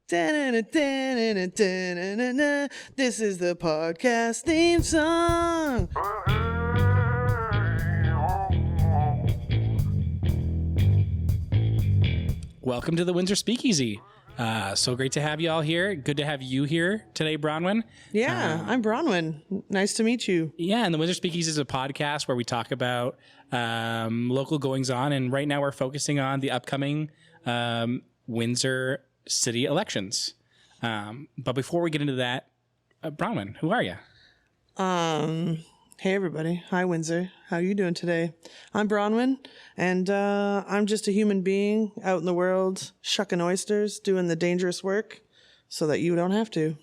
This is the podcast theme song. Welcome to the Windsor Speakeasy. So great to have you all here. Good to have you here today, Bronwen. Yeah, I'm Bronwen. Nice to meet you. Yeah, and the Windsor Speakeasy is a podcast where we talk about local goings-on, and right now we're focusing on the upcoming Windsor city elections. But before we get into that, Bronwen, who are you? Hey everybody. Hi Windsor. How are you doing today? I'm Bronwen, and I'm just a human being out in the world shucking oysters, doing the dangerous work so that you don't have to.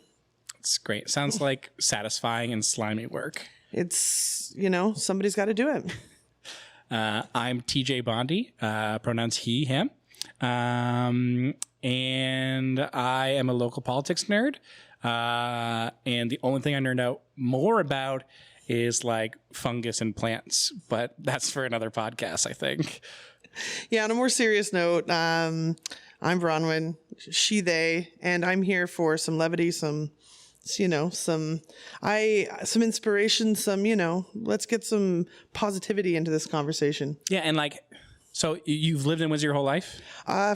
It's great. Sounds like satisfying and slimy work. It's, somebody's got to do it. I'm TJ Bondi, pronouns he, him. And I am a local politics nerd. And the only thing I nerd out more about is like fungus and plants, but that's for another podcast, I think. Yeah, on a more serious note, I'm Bronwen, she, they, and I'm here for some levity, some inspiration, let's get some positivity into this conversation. Yeah, and so you've lived in Windsor your whole life?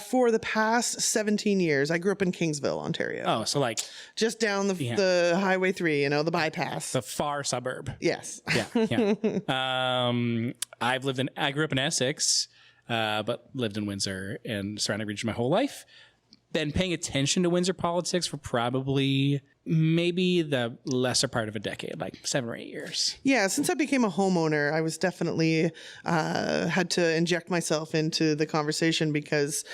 For the past 17 years. I grew up in Kingsville, Ontario. Oh, so just down the Highway 3, the bypass. The far suburb. Yes. Yeah. I grew up in Essex, but lived in Windsor and surrounding region my whole life. Been paying attention to Windsor politics for probably maybe the lesser part of a decade, like 7 or 8 years. Yeah, since I became a homeowner, I was definitely had to inject myself into the conversation because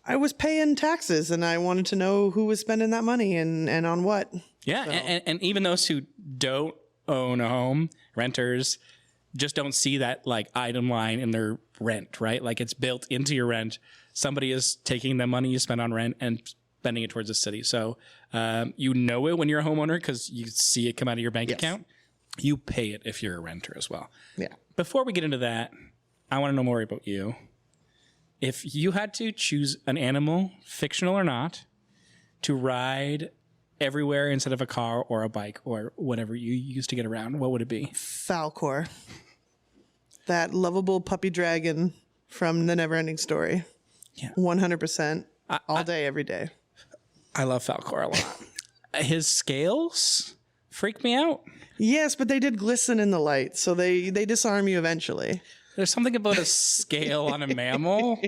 I was paying taxes and I wanted to know who was spending that money and on what. Yeah, so. and even those who don't own a home, renters, just don't see that item line in their rent, right? Like it's built into your rent. Somebody is taking the money you spend on rent and spending it towards the city. So you know it when you're a homeowner because you see it come out of your bank account. You pay it if you're a renter as well. Yeah. Before we get into that, I want to know more about you. If you had to choose an animal, fictional or not, to ride everywhere instead of a car or a bike or whatever you used to get around, what would it be? Falcor. That lovable puppy dragon from the Neverending Story. Yeah. 100%. All day, every day. I love Falcor a lot. His scales freak me out. Yes, but they did glisten in the light, so they disarm you eventually. There's something about a scale on a mammal.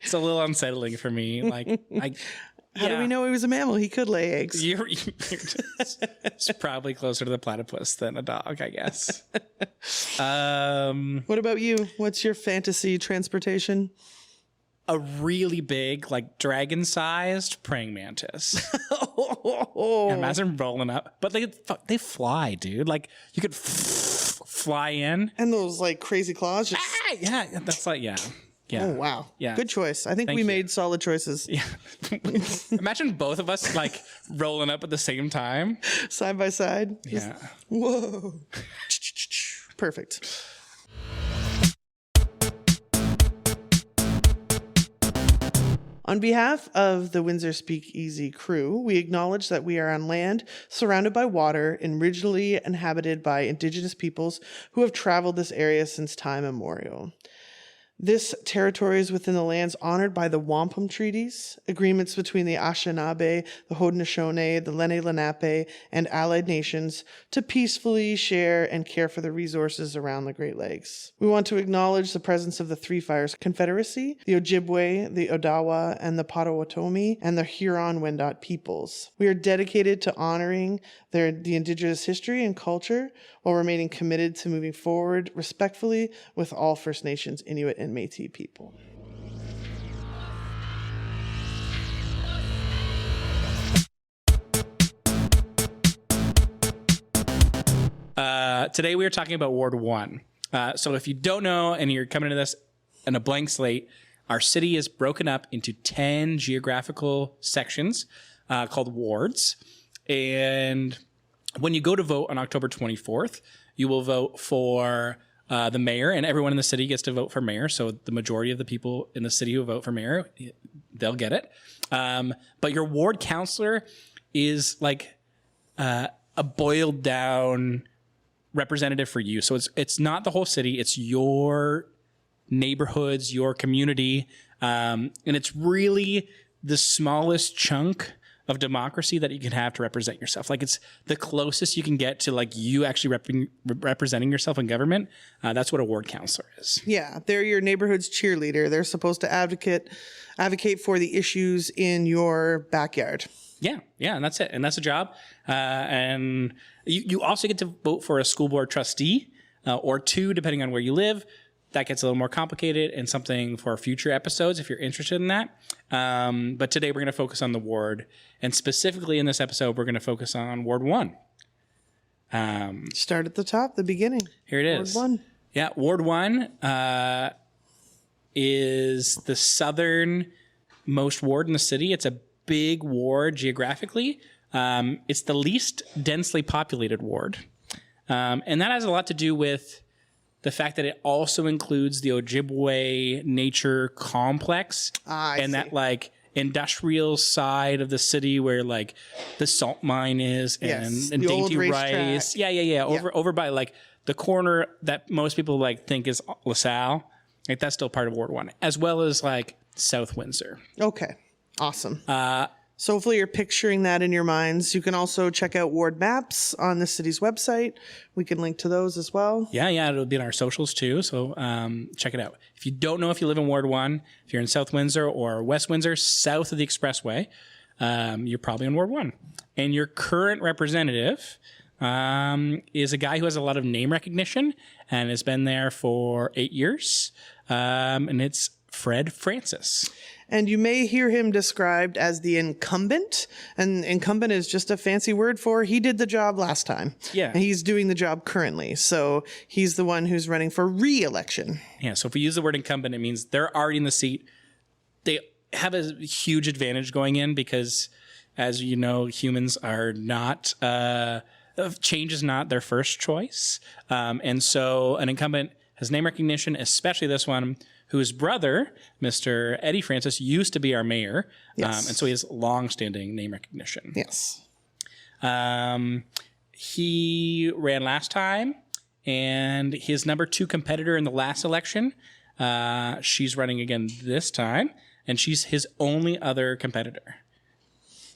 It's a little unsettling for me. How do we know he was a mammal? He could lay eggs. It's probably closer to the platypus than a dog, I guess. What about you? What's your fantasy transportation? A really big, dragon-sized praying mantis. Imagine rolling up. But they fly, dude. You could fly in. And those, crazy claws just... Yeah, that's yeah. Oh, wow. Yeah. Good choice. I think we made solid choices. Yeah. Imagine both of us, rolling up at the same time. Side by side. Yeah. Whoa. Perfect. On behalf of the Windsor Speakeasy crew, we acknowledge that we are on land surrounded by water and originally inhabited by Indigenous peoples who have traveled this area since time immemorial. This territory is within the lands honored by the Wampum Treaties, agreements between the Anishinaabe, the Haudenosaunee, the Lenni Lenape, and allied nations to peacefully share and care for the resources around the Great Lakes. We want to acknowledge the presence of the Three Fires Confederacy, the Ojibwe, the Odawa, and the Potawatomi, and the Huron-Wendat peoples. We are dedicated to honoring the Indigenous history and culture while remaining committed to moving forward respectfully with all First Nations, Inuit, and Métis people. Today we are talking about Ward 1. So if you don't know and you're coming into this in a blank slate, our city is broken up into 10 geographical sections called wards. And when you go to vote on October 24th, you will vote for the mayor, and everyone in the city gets to vote for mayor. So the majority of the people in the city who vote for mayor, they'll get it. But your ward councillor is like a boiled down representative for you. So it's not the whole city. It's your neighborhoods, your community. And it's really the smallest chunk of democracy that you can have to represent yourself. Like it's the closest you can get to like you actually representing yourself in government. That's what a ward councillor is. Yeah, they're your neighborhood's cheerleader. They're supposed to advocate for the issues in your backyard. Yeah, and that's it. And that's a job. And you also get to vote for a school board trustee or two, depending on where you live. That gets a little more complicated and something for future episodes if you're interested in that. But today we're going to focus on the ward. And specifically in this episode, we're going to focus on Ward 1. Start at the top, the beginning. Here it is. Ward 1. Yeah, Ward 1 is the southernmost ward in the city. It's a big ward geographically. It's the least densely populated ward. And that has a lot to do with the fact that it also includes the Ojibwe Nature Complex and that like industrial side of the city where like the salt mine is and Dainty Rice. Yeah. Over by like the corner that most people like think is LaSalle. Like that's still part of Ward 1, as well as like South Windsor. Okay. Awesome. So hopefully you're picturing that in your minds. You can also check out ward maps on the city's website. We can link to those as well. Yeah, it'll be in our socials too. So check it out. If you don't know if you live in Ward 1, if you're in South Windsor or West Windsor, south of the Expressway, you're probably in Ward 1. And your current representative is a guy who has a lot of name recognition and has been there for 8 years. And it's Fred Francis. And you may hear him described as the incumbent. And incumbent is just a fancy word for he did the job last time. Yeah. And he's doing the job currently. So he's the one who's running for re-election. Yeah. So if we use the word incumbent, it means they're already in the seat. They have a huge advantage going in because, as you know, humans are not, change is not their first choice. And so an incumbent has name recognition, especially this one, whose brother, Mr. Eddie Francis, used to be our mayor. Yes. And so he has long-standing name recognition. Yes. He ran last time, and his number 2 competitor in the last election, she's running again this time, and she's his only other competitor.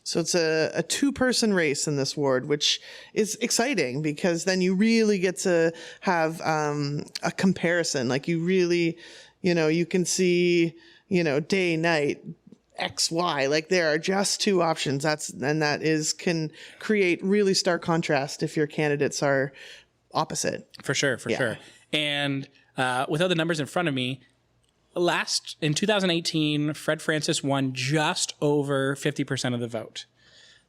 So it's a 2-person race in this ward, which is exciting because then you really get to have a comparison. Like you really, you can see, day, night, X, Y. Like there are just 2 options. That can create really stark contrast if your candidates are opposite. For sure. And without the numbers in front of me, in 2018, Fred Francis won just over 50% of the vote.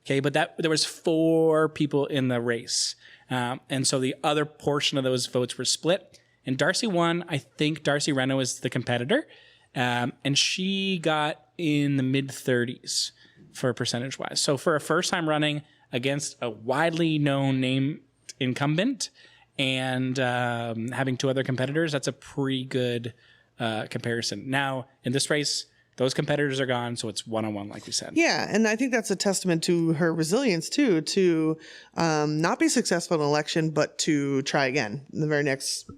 Okay, but there was 4 people in the race. And so the other portion of those votes were split. And Darcie won. I think Darcie Renaud is the competitor. And she got in the mid-30s for percentage-wise. So for a first time running against a widely known name incumbent and having 2 other competitors, that's a pretty good comparison. Now, in this race, those competitors are gone, so it's one-on-one, like we said. Yeah, and I think that's a testament to her resilience, too, to not be successful in an election, but to try again in the very next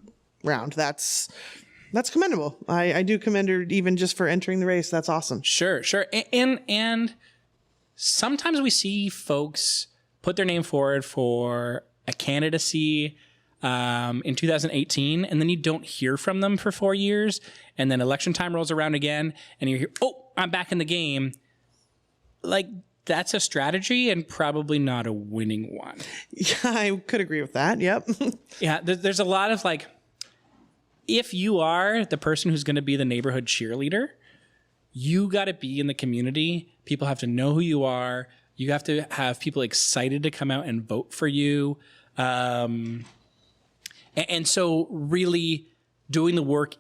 round. That's commendable. I do commend her even just for entering the race. That's awesome. Sure. And sometimes we see folks put their name forward for a candidacy in 2018, and then you don't hear from them for 4 years, and then election time rolls around again, and you hear, oh, I'm back in the game. Like, that's a strategy and probably not a winning one. Yeah, I could agree with that. Yep. Yeah, there's a lot of like, if you are the person who's going to be the neighborhood cheerleader, you got to be in the community. People have to know who you are. You have to have people excited to come out and vote for you. And so really doing the work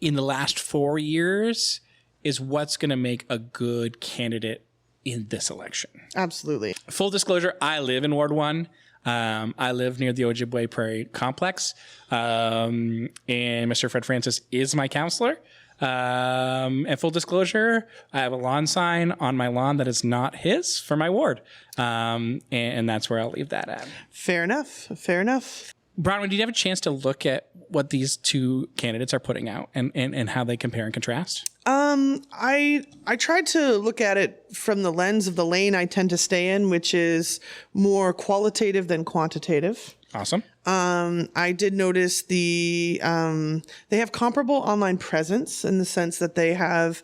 in the last 4 years is what's going to make a good candidate in this election. Absolutely. Full disclosure, I live in Ward 1. I live near the Ojibwe Prairie Complex, and Mr. Fred Francis is my counselor. And full disclosure, I have a lawn sign on my lawn that is not his for my ward. And that's where I'll leave that at. Fair enough. Fair enough. Bronwen, did you have a chance to look at what these two candidates are putting out and how they compare and contrast? I tried to look at it from the lens of the lane I tend to stay in, which is more qualitative than quantitative. Awesome. I did notice they have comparable online presence in the sense that they have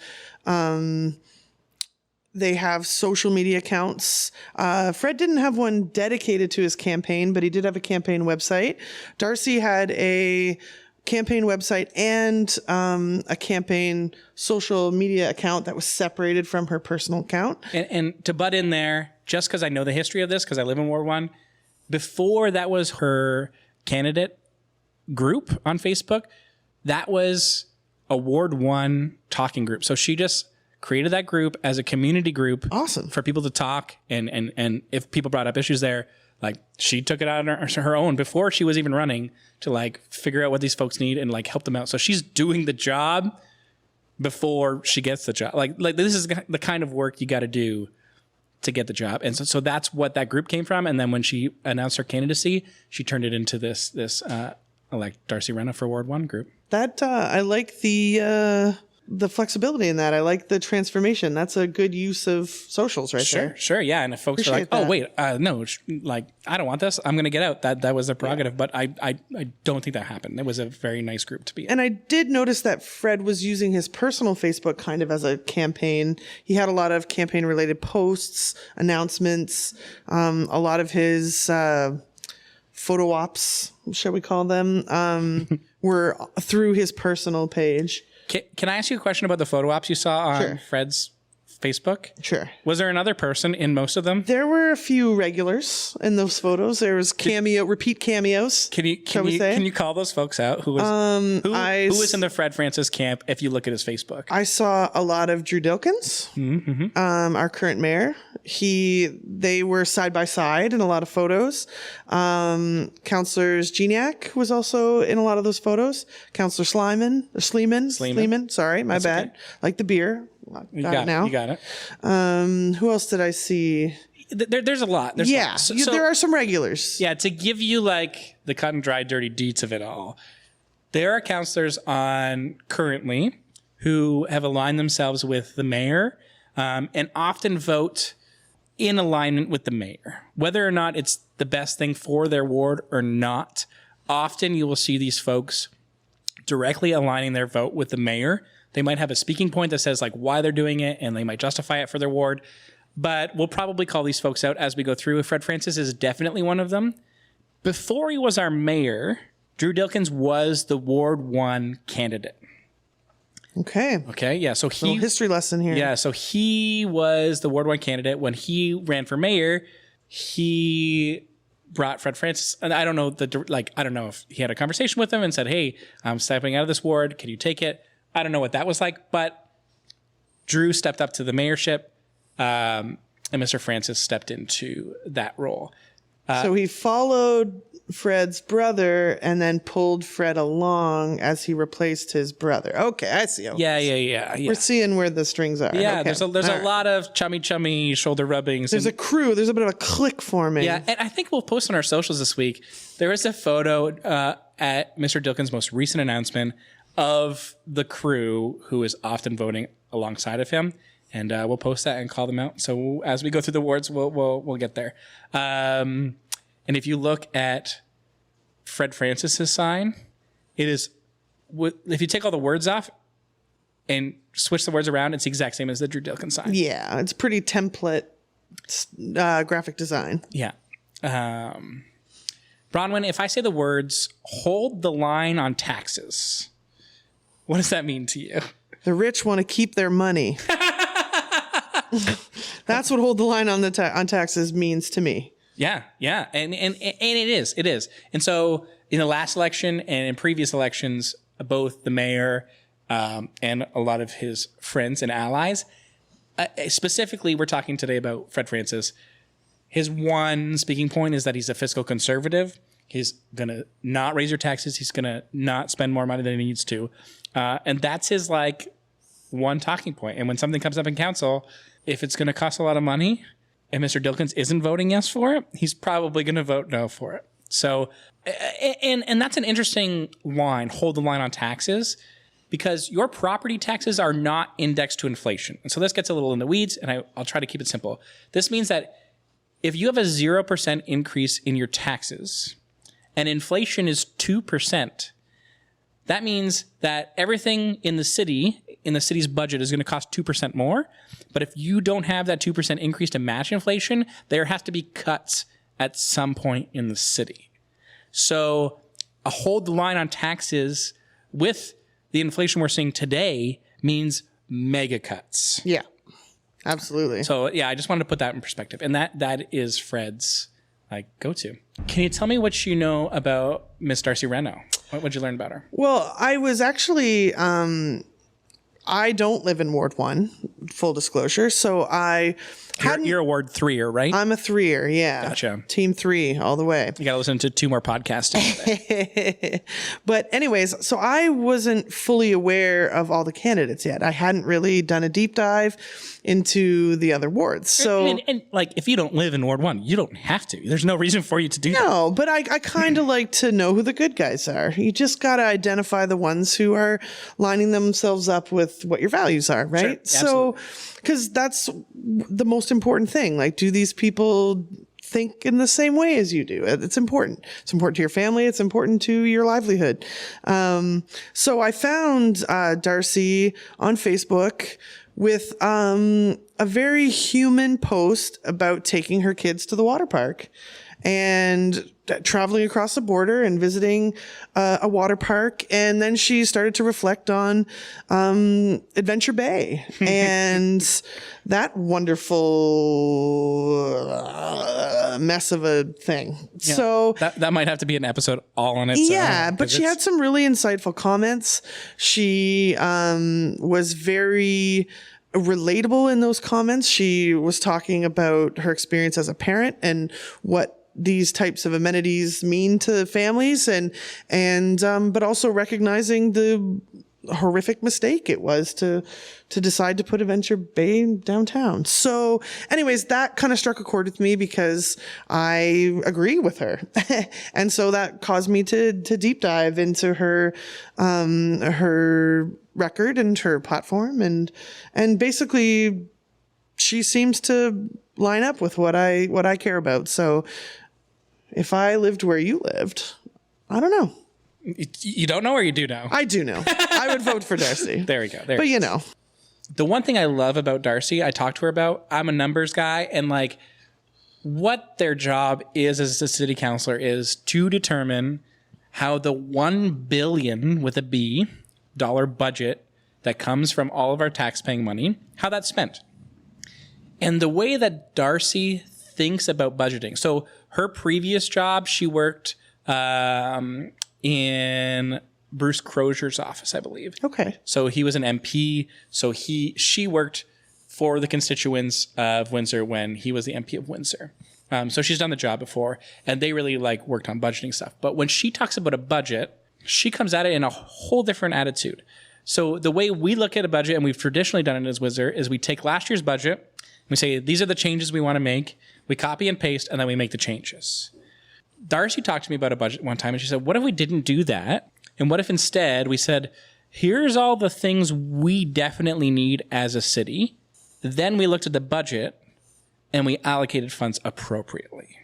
social media accounts. Fred didn't have one dedicated to his campaign, but he did have a campaign website. Darcie had a campaign website and a campaign social media account that was separated from her personal account. And to butt in there, just because I know the history of this, because I live in Ward 1, before that was her candidate group on Facebook, that was a Ward 1 talking group. So she just created that group as a community group. Awesome. For people to talk. And if people brought up issues there, like she took it out on her own before she was even running to like figure out what these folks need and like help them out. So she's doing the job before she gets the job. Like this is the kind of work you got to do to get the job. And so that's what that group came from. And then when she announced her candidacy, she turned it into this elect Darcie Renaud for Ward 1 group. That I like the flexibility in that. I like the transformation. That's a good use of socials right there. Sure. Yeah. And if folks are like, oh, wait, no, like, I don't want this, I'm going to get out. That was their prerogative. Yeah. But I don't think that happened. It was a very nice group to be in. And I did notice that Fred was using his personal Facebook kind of as a campaign. He had a lot of campaign related posts, announcements, a lot of his photo ops, shall we call them, were through his personal page. Can I ask you a question about the photo ops you saw on Fred's Facebook? Sure. Was there another person in most of them? There were a few regulars in those photos. There was repeat cameos. Can you call those folks out? Who was in the Fred Francis camp? If you look at his Facebook, I saw a lot of Drew Dilkins, our current mayor. They were side by side in a lot of photos. Councillors Geniak was also in a lot of those photos. Councillor Sleeman. Sorry, my bad. Okay. Like the beer. You got it. Who else did I see? There's a lot. There are some regulars. Yeah, to give you like the cut and dry, dirty deets of it all, there are councillors on currently who have aligned themselves with the mayor and often vote in alignment with the mayor, whether or not it's the best thing for their ward or not. Often you will see these folks directly aligning their vote with the mayor. They might have a speaking point that says like why they're doing it, and they might justify it for their ward. But we'll probably call these folks out as we go through. Fred Francis is definitely one of them. Before he was our mayor, Drew Dilkins was the Ward 1 candidate. Okay. Yeah. So little history lesson here. Yeah. So he was the Ward 1 candidate. When he ran for mayor, he brought Fred Francis, and I don't know if he had a conversation with him and said, "Hey, I'm stepping out of this ward. Can you take it?" I don't know what that was like, but Drew stepped up to the mayorship, and Mr. Francis stepped into that role. So he followed Fred's brother and then pulled Fred along as he replaced his brother. Okay, I see. Yeah. We're seeing where the strings are. Yeah, okay. there's a lot of chummy shoulder rubbings. There's a crew. There's a bit of a clique forming. Yeah, and I think we'll post on our socials this week. There is a photo at Mr. Dilkins' most recent announcement of the crew who is often voting alongside of him, and we'll post that and call them out. So as we go through the wards, we'll get there. And if you look at Fred Francis's sign, it is if you take all the words off and switch the words around, it's the exact same as the Drew Dilkins sign. Yeah, it's pretty template graphic design. Yeah. Bronwen, if I say the words "hold the line on taxes," what does that mean to you? The rich want to keep their money. That's what hold the line on on taxes means to me. Yeah, and it is. And so in the last election and in previous elections, both the mayor and a lot of his friends and allies, specifically, we're talking today about Fred Francis. His one speaking point is that he's a fiscal conservative. He's going to not raise your taxes. He's going to not spend more money than he needs to. And that's his like one talking point. And when something comes up in council, if it's going to cost a lot of money and Mr. Dilkins isn't voting yes for it, he's probably going to vote no for it. So, and that's an interesting line, hold the line on taxes, because your property taxes are not indexed to inflation. And so this gets a little in the weeds, and I'll try to keep it simple. This means that if you have a 0% increase in your taxes and inflation is 2%, that means that everything in the city's budget is going to cost 2% more. But if you don't have that 2% increase to match inflation, there has to be cuts at some point in the city. So a hold the line on taxes with the inflation we're seeing today means mega cuts. Yeah, absolutely. So yeah, I just wanted to put that in perspective. And that is Fred's like go-to. Can you tell me what you know about Miss Darcie Renaud? What would you learn about her? Well, I was actually, I don't live in Ward 1, full disclosure. So You're a Ward 3-er, right? I'm a 3-er, yeah. Gotcha. Team 3 all the way. You got to listen to 2 more podcasts. But anyways, so I wasn't fully aware of all the candidates yet. I hadn't really done a deep dive into the other wards. So, and like, if you don't live in Ward 1, you don't have to. There's no reason for you to do that. No, but I kind of like to know who the good guys are. You just got to identify the ones who are lining themselves up with what your values are, right? Sure, so, because that's the most important thing. Like, do these people think in the same way as you do? It's important. It's important to your family. It's important to your livelihood. So I found Darcie on Facebook with a very human post about taking her kids to the water park and traveling across the border and visiting a water park. And then she started to reflect on Adventure Bay and that wonderful mess of a thing. Yeah, so that might have to be an episode all on its own. Yeah, but she had some really insightful comments. She was very relatable in those comments. She was talking about her experience as a parent and what these types of amenities mean to families and but also recognizing the horrific mistake it was to decide to put Adventure Bay downtown. So anyways, that kind of struck a chord with me because I agree with her. And so that caused me to deep dive into her record and her platform and basically she seems to line up with what I care about. So if I lived where you lived, I don't know. You don't know or you do know? I do know. I would vote for Darcie. There we go. But you know. The one thing I love about Darcie, I talked to her about, I'm a numbers guy, and like what their job is as a city councilor is to determine how the $1 billion with a B dollar budget that comes from all of our tax-paying money, how that's spent. And the way that Darcie thinks about budgeting. So her previous job, she worked in Bruce Crozier's office, I believe. Okay. So he was an MP. So she worked for the constituents of Windsor when he was the MP of Windsor. So she's done the job before, and they really like worked on budgeting stuff. But when she talks about a budget, she comes at it in a whole different attitude. So the way we look at a budget, and we've traditionally done it as Windsor, is we take last year's budget, we say, these are the changes we want to make. We copy and paste, and then we make the changes. Darcie talked to me about a budget one time, and she said, what if we didn't do that? And what if instead we said, here's all the things we definitely need as a city. Then we looked at the budget, and we allocated funds appropriately.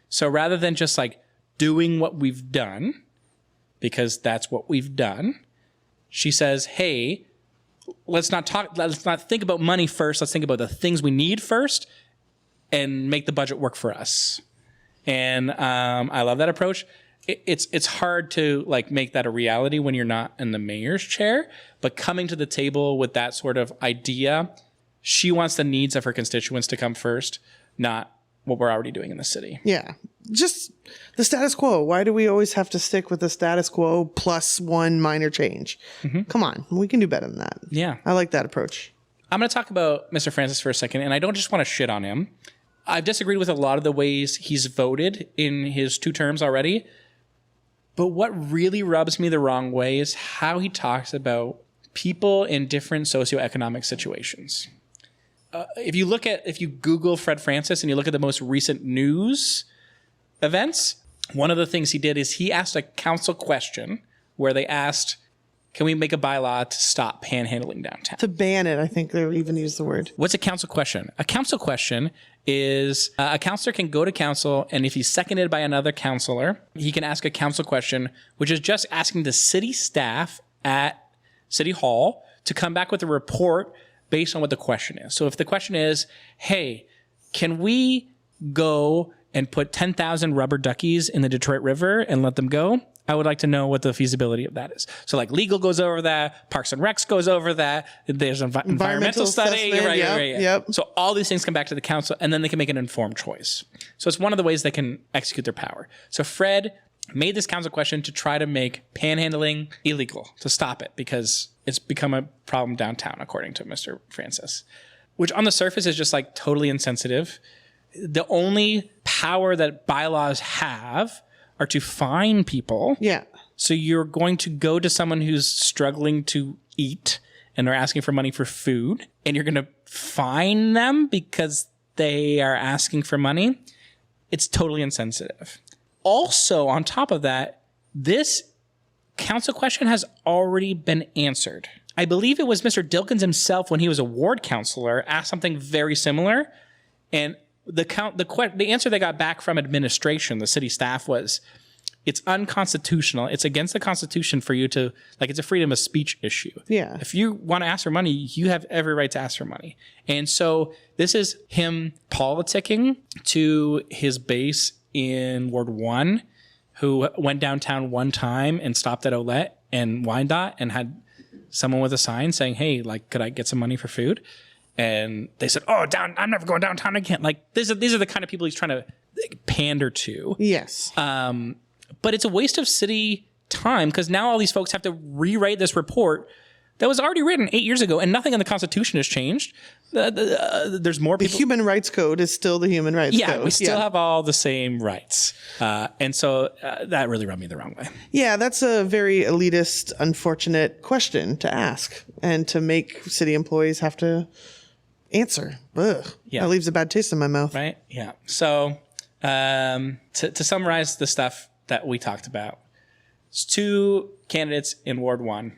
So rather than just like doing what we've done, because that's what we've done, she says, hey, let's not think about money first. Let's think about the things we need first and make the budget work for us. And I love that approach. It's hard to like make that a reality when you're not in the mayor's chair, but coming to the table with that sort of idea, she wants the needs of her constituents to come first, not what we're already doing in the city. Yeah. Just the status quo. Why do we always have to stick with the status quo plus one minor change? Mm-hmm. Come on. We can do better than that. Yeah. I like that approach. I'm going to talk about Mr. Francis for a second, and I don't just want to shit on him. I've disagreed with a lot of the ways he's voted in his 2 terms already. But what really rubs me the wrong way is how he talks about people in different socioeconomic situations. If you Google Fred Francis and you look at the most recent news events, one of the things he did is he asked a council question where they asked, can we make a bylaw to stop panhandling downtown? To ban it, I think they even use the word. What's a council question? A council question is a councilor can go to council, and if he's seconded by another councilor, he can ask a council question, which is just asking the city staff at City Hall to come back with a report based on what the question is. So if the question is, hey, can we go and put 10,000 rubber duckies in the Detroit River and let them go? I would like to know what the feasibility of that is. So like legal goes over that, Parks and Recs goes over that, there's an environmental study. Right. Yep. So all these things come back to the council and then they can make an informed choice. So it's one of the ways they can execute their power. So Fred made this council question to try to make panhandling illegal, to stop it, because it's become a problem downtown, according to Mr. Francis, which on the surface is just like totally insensitive. The only power that bylaws have are to fine people. Yeah. So you're going to go to someone who's struggling to eat and they're asking for money for food, and you're going to fine them because they are asking for money. It's totally insensitive. Also, on top of that, this council question has already been answered. I believe it was Mr. Dilkins himself, when he was a ward councilor, asked something very similar, and the answer they got back from administration, the city staff, was it's unconstitutional. It's against the Constitution for you to, like, it's a freedom of speech issue. Yeah. If you want to ask for money, you have every right to ask for money. And so this is him politicking to his base in Ward 1, who went downtown one time and stopped at Olette and Wyandotte and had someone with a sign saying, hey, like, could I get some money for food? And they said, oh, I'm never going downtown again. Like, these are the kind of people he's trying to pander to. Yes. But it's a waste of city time, because now all these folks have to rewrite this report that was already written 8 years ago, and nothing in the Constitution has changed. There's more people. The Human Rights Code is still the Human Rights Code. Yeah, we still have all the same rights. And so that really rubbed me the wrong way. Yeah, that's a very elitist, unfortunate question to ask and to make city employees have to answer. Ugh. Yeah. That leaves a bad taste in my mouth. Right? Yeah. So to summarize the stuff that we talked about, it's 2 candidates in Ward 1.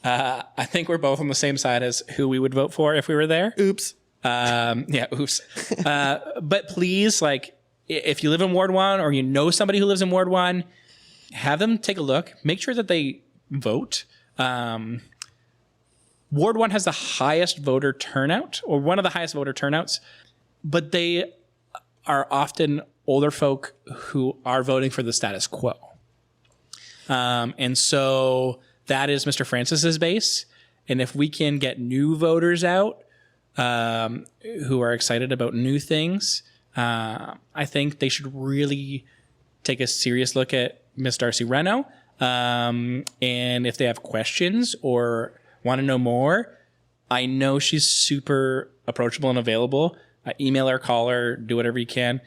I think we're both on the same side as who we would vote for if we were there. Oops. Oops. But please, like, if you live in Ward 1 or you know somebody who lives in Ward 1, have them take a look. Make sure that they vote. Ward 1 has the highest voter turnout, or one of the highest voter turnouts, but they are often older folk who are voting for the status quo. And so that is Mr. Francis's base. And if we can get new voters out who are excited about new things, I think they should really take a serious look at Miss Darcie Renaud. And if they have questions or want to know more, I know she's super approachable and available. Email her, call her, do whatever you can.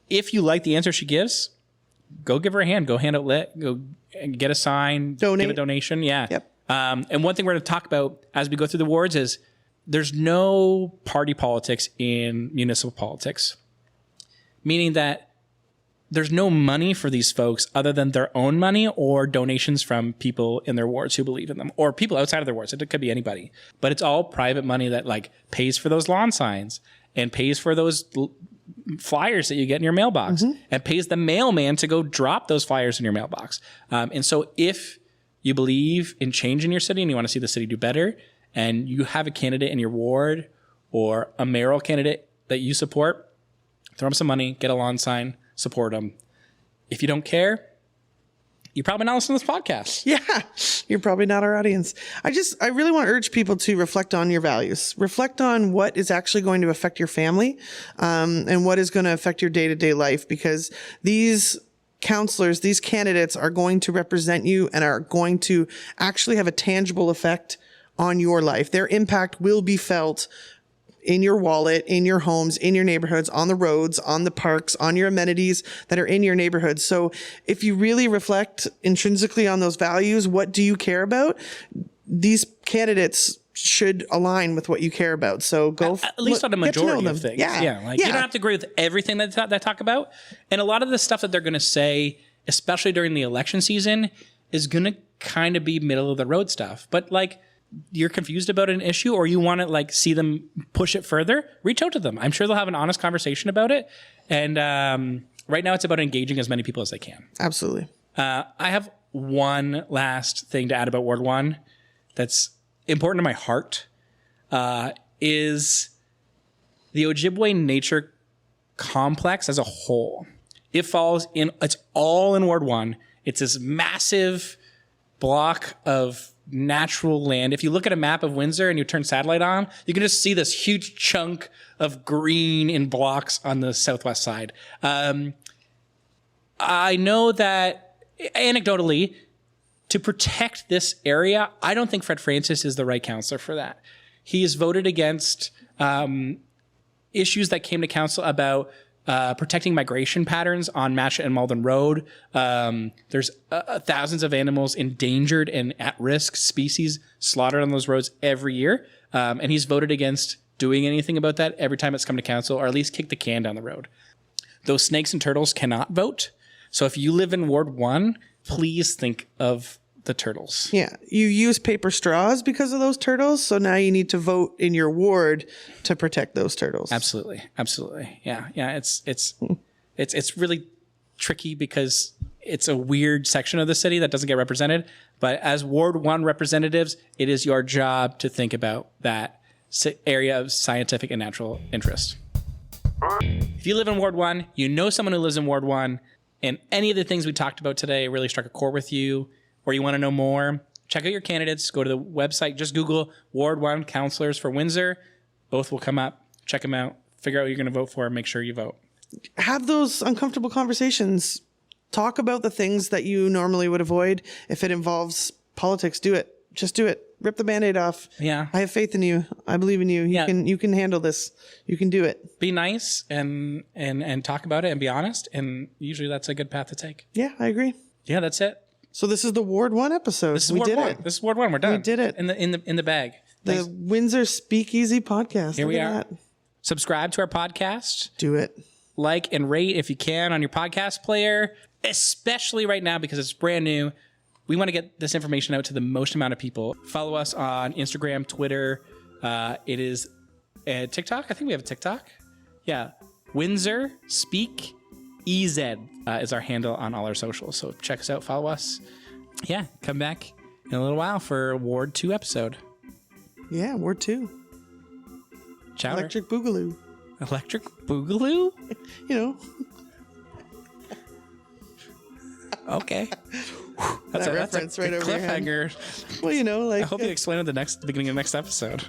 If you like the answer she gives, go give her a hand. Go hand out lit. Go get a sign. Donate. Give a donation. Yeah. Yep. And one thing we're going to talk about as we go through the wards is there's no party politics in municipal politics, meaning that there's no money for these folks other than their own money or donations from people in their wards who believe in them, or people outside of their wards. It could be anybody, but it's all private money that like pays for those lawn signs and pays for those flyers that you get in your mailbox, and pays the mailman to go drop those flyers in your mailbox. And so if you believe in change in your city and you want to see the city do better, and you have a candidate in your ward or a mayoral candidate that you support, throw them some money, get a lawn sign, support them. If you don't care, you're probably not listening to this podcast. Yeah, you're probably not our audience. I really want to urge people to reflect on your values. Reflect on what is actually going to affect your family, and what is going to affect your day-to-day life, because these counselors, these candidates are going to represent you and are going to actually have a tangible effect on your life. Their impact will be felt in your wallet, in your homes, in your neighborhoods, on the roads, on the parks, on your amenities that are in your neighborhood. So if you really reflect intrinsically on those values, what do you care about? These candidates should align with what you care about. So go at least on a majority of things. Yeah. Like, you don't have to agree with everything that they talk about. And a lot of the stuff that they're going to say, especially during the election season, is going to kind of be middle of the road stuff. But like, you're confused about an issue or you want to like see them push it further, reach out to them. I'm sure they'll have an honest conversation about it. And right now it's about engaging as many people as they can. Absolutely. I have one last thing to add about Ward 1 that's important to my heart, is the Ojibwe Nature Complex as a whole. It's all in Ward 1. It's this massive block of natural land. If you look at a map of Windsor and you turn satellite on, you can just see this huge chunk of green in blocks on the southwest side. I know that anecdotally, to protect this area, I don't think Fred Francis is the right counselor for that. He has voted against issues that came to council about protecting migration patterns on Matcha and Malden Road. There's thousands of animals, endangered and at-risk species, slaughtered on those roads every year. And he's voted against doing anything about that every time it's come to council, or at least kick the can down the road. Those snakes and turtles cannot vote. So if you live in Ward 1, please think of the turtles. Yeah. You use paper straws because of those turtles. So now you need to vote in your ward to protect those turtles. Absolutely. Yeah. It's really tricky because it's a weird section of the city that doesn't get represented. But as Ward 1 representatives, it is your job to think about that area of scientific and natural interest. If you live in Ward 1, you know someone who lives in Ward 1, and any of the things we talked about today really struck a chord with you, or you want to know more, check out your candidates. Go to the website. Just Google Ward 1 Councilors for Windsor. Both will come up. Check them out. Figure out what you're going to vote for. Make sure you vote. Have those uncomfortable conversations. Talk about the things that you normally would avoid. If it involves politics, do it. Just do it. Rip the Band-Aid off. Yeah. I have faith in you. I believe in you. You can handle this. You can do it. Be nice and talk about it and be honest. And usually that's a good path to take. Yeah, I agree. Yeah, that's it. So this is the Ward 1 episode. We did it. This is Ward 1. We're done. We did it. In the bag. The Thanks. Windsor Speakeasy podcast. Here we are. That. Subscribe to our podcast. Do it. Like and rate if you can on your podcast player, especially right now because it's brand new. We want to get this information out to the most amount of people. Follow us on Instagram, Twitter. It is TikTok. I think we have a TikTok. Yeah. Windsor Speak EZ is our handle on all our socials. So check us out. Follow us. Yeah. Come back in a little while for Ward 2 episode. Yeah, Ward 2. Chowder. Electric Boogaloo. Electric Boogaloo? You know. Okay. That's that reference right over your head. cliffhanger. Well, you know, like. I hope you explain it the beginning of the next episode.